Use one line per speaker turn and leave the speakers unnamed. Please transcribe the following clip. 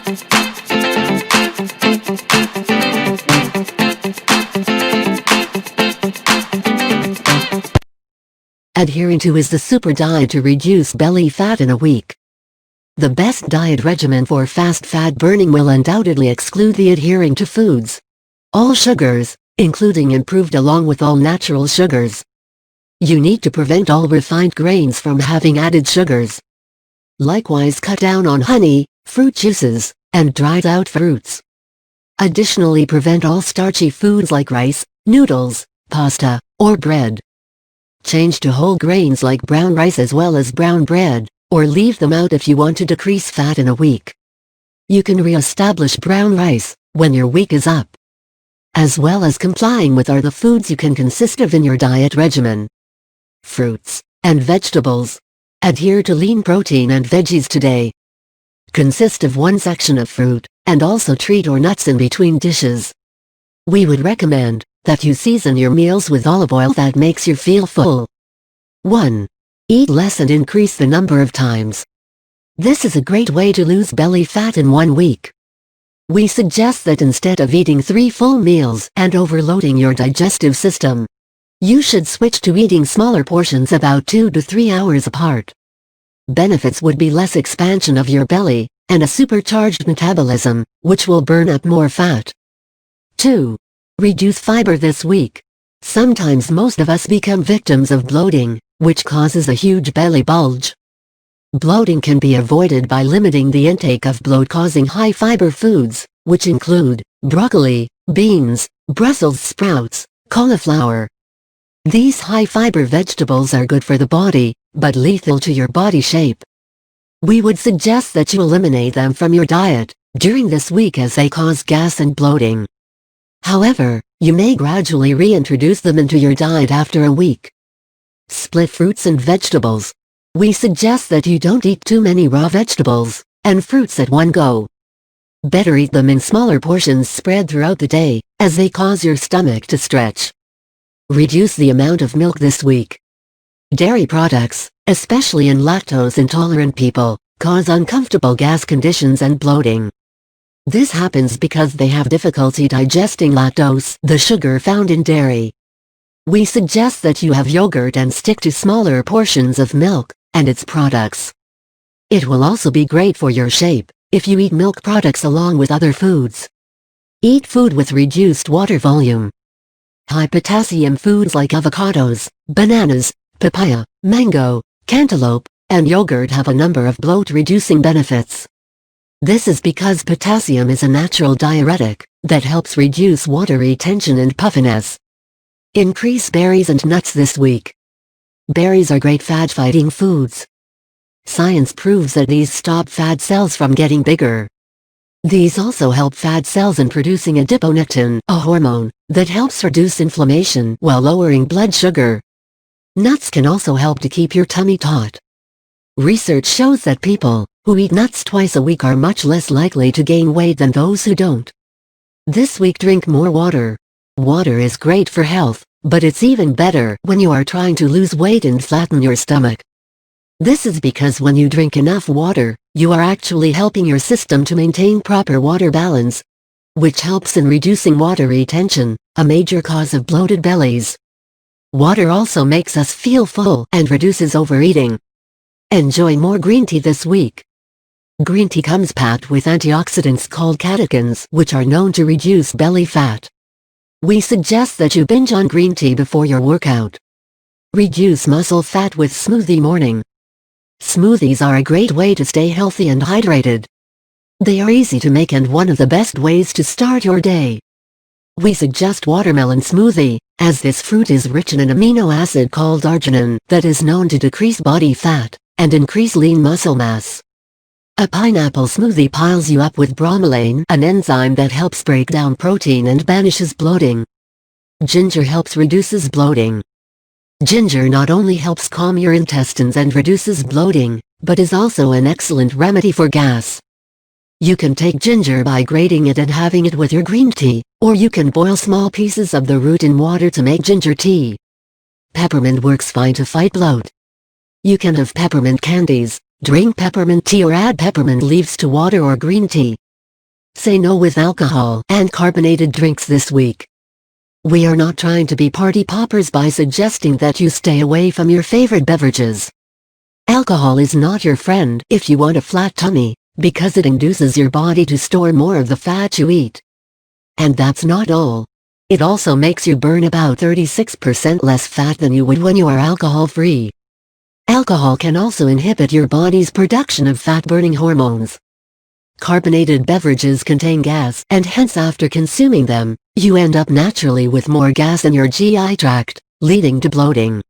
Adhering to is the super diet to reduce belly fat in a week. The best diet regimen for fast fat burning will undoubtedly exclude the adhering to foods. All sugars, including improved along with all natural sugars. You need to prevent all refined grains from having added sugars. Likewise, cut down on honey, fruit juices, and dried out fruits. Additionally, prevent all starchy foods like rice, noodles, pasta, or bread. Change to whole grains like brown rice as well as brown bread, or leave them out if you want to decrease fat in a week. You can re-establish brown rice when your week is up. As well as complying with are the foods you can consist of in your diet regimen. Fruits and vegetables. Adhere to lean protein and veggies today. Consist of one section of fruit, and also treat or nuts in between dishes. We would recommend that you season your meals with olive oil that makes you feel full. 1. Eat less and increase the number of times. This is a great way to lose belly fat in 1 week. We suggest that instead of eating 3 full meals and overloading your digestive system, you should switch to eating smaller portions about 2 to 3 hours apart. Benefits would be less expansion of your belly, and a supercharged metabolism, which will burn up more fat. 2. Reduce fiber this week. Sometimes most of us become victims of bloating, which causes a huge belly bulge. Bloating can be avoided by limiting the intake of bloat-causing high-fiber foods, which include broccoli, beans, Brussels sprouts, cauliflower. These high-fiber vegetables are good for the body, but lethal to your body shape. We would suggest that you eliminate them from your diet during this week as they cause gas and bloating. However, you may gradually reintroduce them into your diet after a week. Split fruits and vegetables. We suggest that you don't eat too many raw vegetables and fruits at one go. Better eat them in smaller portions spread throughout the day, as they cause your stomach to stretch. Reduce the amount of milk this week. Dairy products, especially in lactose-intolerant people, cause uncomfortable gas conditions and bloating. This happens because they have difficulty digesting lactose, the sugar found in dairy. We suggest that you have yogurt and stick to smaller portions of milk and its products. It will also be great for your shape if you eat milk products along with other foods. Eat food with reduced water volume. High potassium foods like avocados, bananas, papaya, mango, cantaloupe, and yogurt have a number of bloat-reducing benefits. This is because potassium is a natural diuretic that helps reduce water retention and puffiness. Increase berries and nuts this week. Berries are great fat-fighting foods. Science proves that these stop fat cells from getting bigger. These also help fat cells in producing adiponectin, a hormone that helps reduce inflammation while lowering blood sugar. Nuts can also help to keep your tummy taut. Research shows that people who eat nuts twice a week are much less likely to gain weight than those who don't. This week, drink more water. Water is great for health, but it's even better when you are trying to lose weight and flatten your stomach. This is because when you drink enough water, you are actually helping your system to maintain proper water balance, which helps in reducing water retention, a major cause of bloated bellies. Water also makes us feel full and reduces overeating. Enjoy more green tea this week. Green tea comes packed with antioxidants called catechins, which are known to reduce belly fat. We suggest that you binge on green tea before your workout. Reduce muscle fat with smoothie morning. Smoothies are a great way to stay healthy and hydrated. They are easy to make and one of the best ways to start your day. We suggest watermelon smoothie, as this fruit is rich in an amino acid called arginine that is known to decrease body fat and increase lean muscle mass. A pineapple smoothie piles you up with bromelain, an enzyme that helps break down protein and banishes bloating. Ginger helps reduces bloating. Ginger not only helps calm your intestines and reduces bloating, but is also an excellent remedy for gas. You can take ginger by grating it and having it with your green tea, or you can boil small pieces of the root in water to make ginger tea. Peppermint works fine to fight bloat. You can have peppermint candies, drink peppermint tea or add peppermint leaves to water or green tea. Say no with alcohol and carbonated drinks this week. We are not trying to be party poppers by suggesting that you stay away from your favorite beverages. Alcohol is not your friend if you want a flat tummy, because it induces your body to store more of the fat you eat. And that's not all. It also makes you burn about 36% less fat than you would when you are alcohol-free. Alcohol can also inhibit your body's production of fat-burning hormones. Carbonated beverages contain gas, and hence after consuming them, you end up naturally with more gas in your GI tract, leading to bloating.